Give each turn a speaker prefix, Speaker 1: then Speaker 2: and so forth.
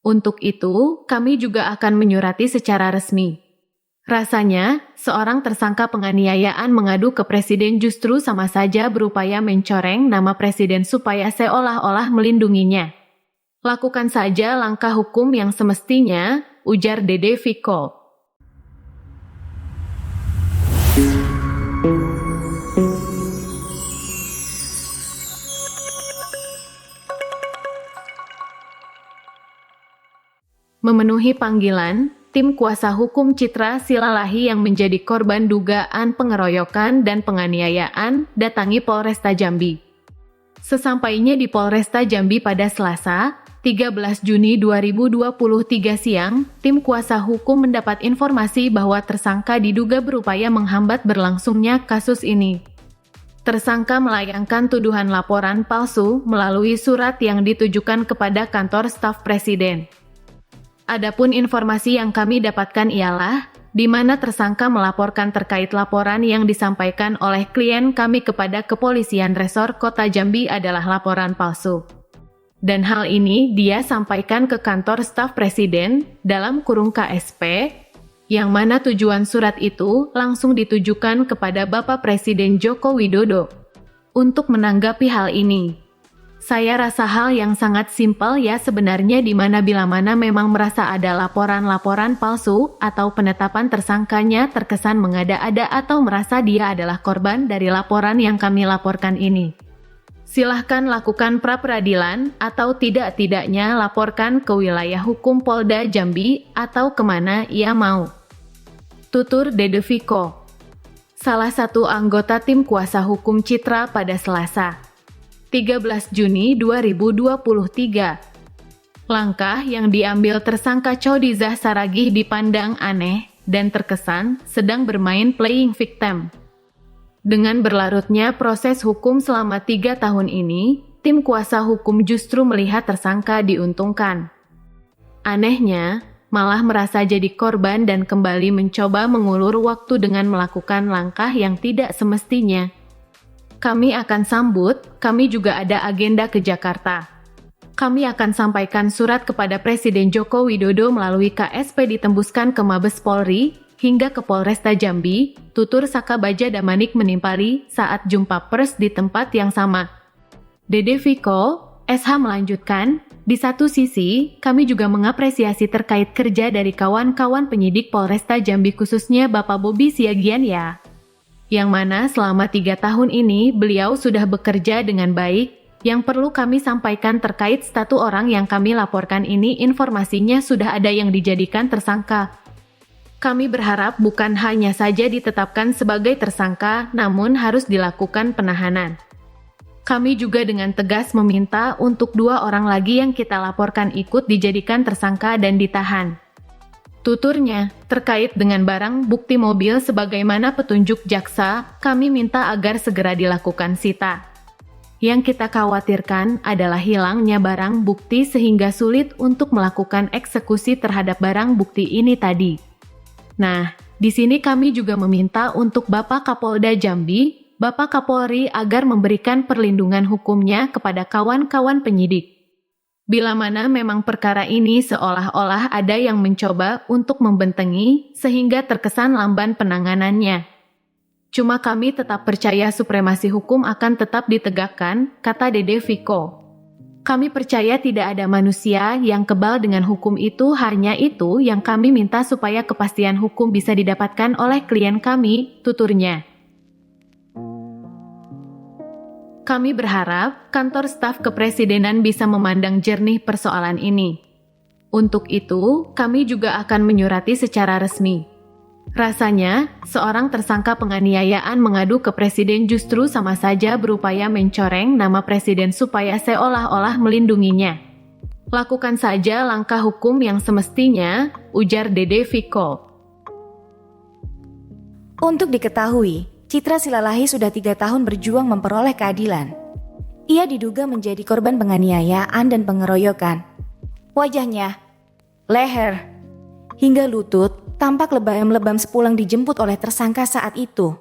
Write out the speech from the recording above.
Speaker 1: Untuk itu, kami juga akan menyurati secara resmi. Rasanya, seorang tersangka penganiayaan mengadu ke presiden justru sama saja berupaya mencoreng nama presiden supaya seolah-olah melindunginya. Lakukan saja langkah hukum yang semestinya, ujar Dede Viko. Memenuhi panggilan, tim kuasa hukum Citra Silalahi yang menjadi korban dugaan pengeroyokan dan penganiayaan datangi Polresta Jambi. Sesampainya di Polresta Jambi pada Selasa, 13 Juni 2023 siang, tim kuasa hukum mendapat informasi bahwa tersangka diduga berupaya menghambat berlangsungnya kasus ini. Tersangka melayangkan tuduhan laporan palsu melalui surat yang ditujukan kepada kantor staf presiden. Adapun informasi yang kami dapatkan ialah, di mana tersangka melaporkan terkait laporan yang disampaikan oleh klien kami kepada Kepolisian Resor Kota Jambi adalah laporan palsu. Dan hal ini dia sampaikan ke kantor staf presiden, dalam kurung KSP, yang mana tujuan surat itu langsung ditujukan kepada Bapak Presiden Joko Widodo. Untuk menanggapi hal ini, saya rasa hal yang sangat simpel ya sebenarnya di mana bila mana memang merasa ada laporan-laporan palsu atau penetapan tersangkanya terkesan mengada-ada atau merasa dia adalah korban dari laporan yang kami laporkan ini. Silahkan lakukan pra-peradilan atau tidak-tidaknya laporkan ke wilayah hukum Polda Jambi atau kemana ia mau. Tutur Dede Viko, salah satu anggota tim kuasa hukum Citra pada Selasa, 13 Juni 2023. Langkah yang diambil tersangka Chodizah Saragih dipandang aneh dan terkesan sedang bermain playing victim. Dengan berlarutnya proses hukum selama 3 tahun ini, tim kuasa hukum justru melihat tersangka diuntungkan. Anehnya, malah merasa jadi korban dan kembali mencoba mengulur waktu dengan melakukan langkah yang tidak semestinya. Kami akan sambut, kami juga ada agenda ke Jakarta. Kami akan sampaikan surat kepada Presiden Joko Widodo melalui KSP ditembuskan ke Mabes Polri, hingga ke Polresta Jambi, tutur Saka Baja Damanik menimpali saat jumpa pers di tempat yang sama. Dede Viko, SH melanjutkan, di satu sisi, kami juga mengapresiasi terkait kerja dari kawan-kawan penyidik Polresta Jambi khususnya Bapak Bobi Siagian ya. Yang mana selama 3 tahun ini beliau sudah bekerja dengan baik. Yang perlu kami sampaikan terkait satu orang yang kami laporkan ini informasinya sudah ada yang dijadikan tersangka. Kami berharap bukan hanya saja ditetapkan sebagai tersangka, namun harus dilakukan penahanan. Kami juga dengan tegas meminta untuk 2 orang lagi yang kita laporkan ikut dijadikan tersangka dan ditahan. Tuturnya, terkait dengan barang bukti mobil sebagaimana petunjuk jaksa, kami minta agar segera dilakukan sita. Yang kita khawatirkan adalah hilangnya barang bukti sehingga sulit untuk melakukan eksekusi terhadap barang bukti ini tadi. Nah, di sini kami juga meminta untuk Bapak Kapolda Jambi, Bapak Kapolri agar memberikan perlindungan hukumnya kepada kawan-kawan penyidik. Bila mana memang perkara ini seolah-olah ada yang mencoba untuk membentengi sehingga terkesan lamban penanganannya. Cuma kami tetap percaya supremasi hukum akan tetap ditegakkan, kata Dede Viko. Kami percaya tidak ada manusia yang kebal dengan hukum itu, hanya itu yang kami minta supaya kepastian hukum bisa didapatkan oleh klien kami, tuturnya. Kami berharap kantor staf kepresidenan bisa memandang jernih persoalan ini. Untuk itu, kami juga akan menyurati secara resmi. Rasanya, seorang tersangka penganiayaan mengadu ke presiden justru sama saja berupaya mencoreng nama presiden supaya seolah-olah melindunginya. Lakukan saja langkah hukum yang semestinya, ujar Dede Viko.
Speaker 2: Untuk diketahui, Citra Silalahi sudah 3 tahun berjuang memperoleh keadilan. Ia diduga menjadi korban penganiayaan dan pengeroyokan. Wajahnya, leher, hingga lutut tampak lebam-lebam sepulang dijemput oleh tersangka saat itu.